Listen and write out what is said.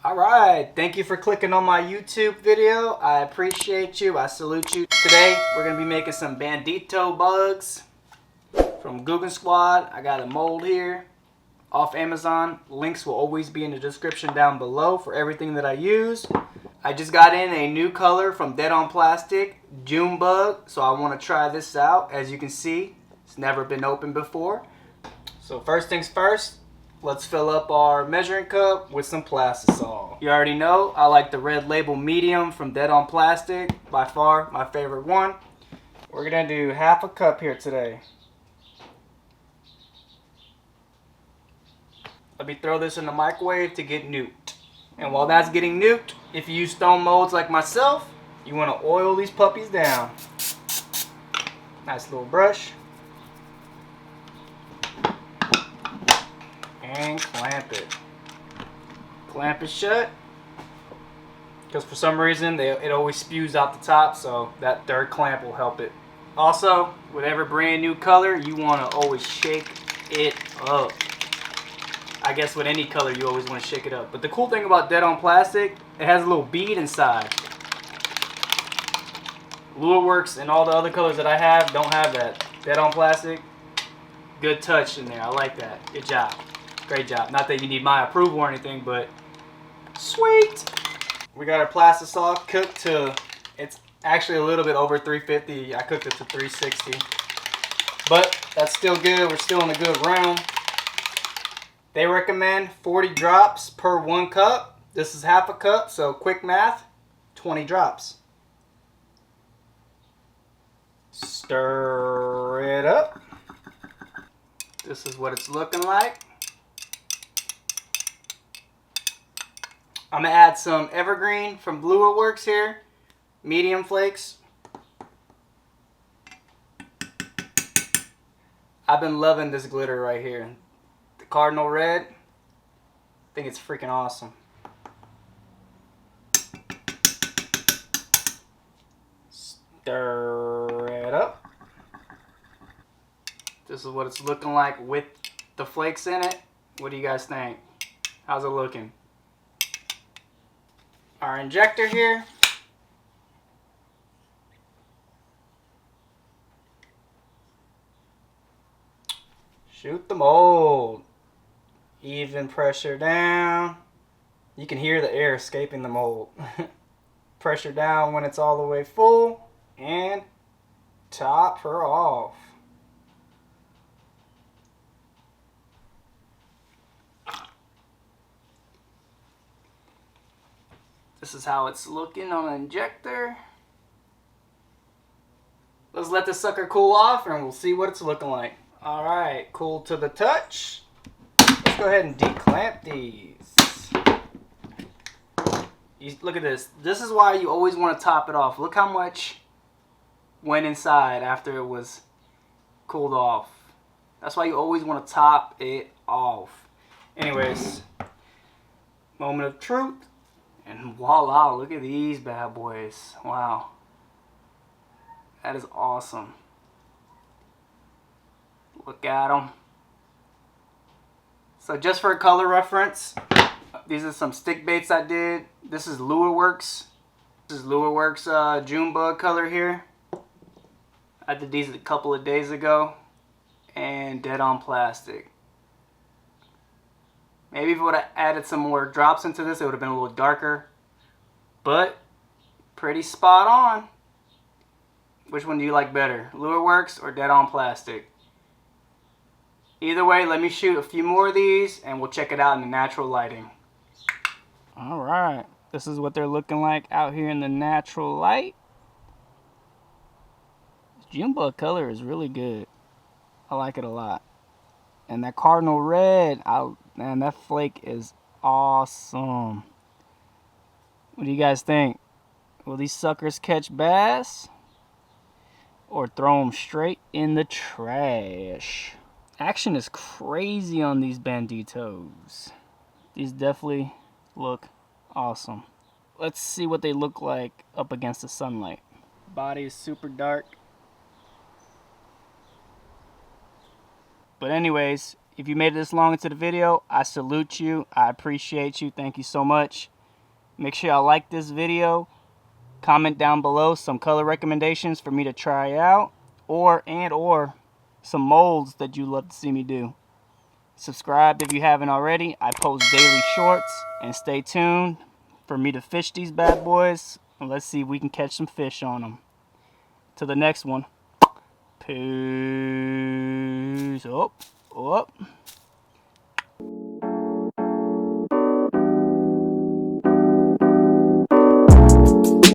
Alright, thank you for clicking on my YouTube video. I appreciate you. I salute you. Today, we're going to be making some Bandito bugs from Googan Squad. I got a mold here off Amazon. Links will always be in the description down below for everything that I use. I just got in a new color from Dead on Plastic, Junebug, so I want to try this out. As you can see, it's never been opened before. So first things first, let's fill up our measuring cup with some Plastix. You already know I like the red label medium from Dead on Plastic, by far my favorite one. We're gonna do half a cup here today. Let me throw this in the microwave to get nuked. And while that's getting nuked, if you use stone molds like myself, you want to oil these puppies down. Nice little brush. And clamp it. Clamp it shut. Because for some reason, it always spews out the top, so that third clamp will help it. Also, with every brand new color, you want to always shake it up. I guess with any color, you always want to shake it up. But the cool thing about Dead on Plastic, it has a little bead inside. Lureworks and all the other colors that I have don't have that. Dead on Plastic, good touch in there. I like that. Good job. Great job. Not that you need my approval or anything, but sweet. We got our Plastix cooked to, it's actually a little bit over 350. I cooked it to 360. But that's still good. We're still in a good realm. They recommend 40 drops per 1 cup. This is half a cup, so quick math, 20 drops. Stir it up. This is what it's looking like. I'm going to add some Evergreen from Lureworks here, medium flakes. I've been loving this glitter right here. Cardinal red. I think it's freaking awesome. Stir it up. This is what it's looking like with the flakes in it. What do you guys think? How's it looking? Our injector here. Shoot the mold. Even pressure down. You can hear the air escaping the mold. Pressure down when it's all the way full. And top her off. This is how it's looking on the injector. Let's let this sucker cool off and we'll see what it's looking like. Alright, cool to the touch. Let's go ahead and declamp these. Look at this. This is why you always want to top it off. Look how much went inside after it was cooled off. That's why you always want to top it off. Anyways, moment of truth. And voila, look at these bad boys. Wow. That is awesome. Look at them. So just for a color reference, these are some stick baits I did. This is Lureworks. This is Lureworks Junebug color here. I did these a couple of days ago. And Dead on Plastic. Maybe if I would have added some more drops into this, it would have been a little darker. But pretty spot on. Which one do you like better? Lureworks or Dead on Plastic? Either way, let me shoot a few more of these and we'll check it out in the natural lighting. Alright, this is what they're looking like out here in the natural light. This Junebug color is really good. I like it a lot. And that cardinal red, man, that flake is awesome. What do you guys think? Will these suckers catch bass? Or throw them straight in the trash? Action is crazy on these Banditos. These definitely look awesome. Let's see what they look like up against the sunlight. Body is super dark. But anyways, If you made it this long into the video, I salute you. I appreciate you. Thank you so much. Make sure y'all like this video. Comment down below some color recommendations for me to try out, or some molds that you'd love to see me do. Subscribe if you haven't already. I post daily shorts, and stay tuned for me to fish these bad boys, and let's see if we can catch some fish on them. Till the next one. Peace. Up.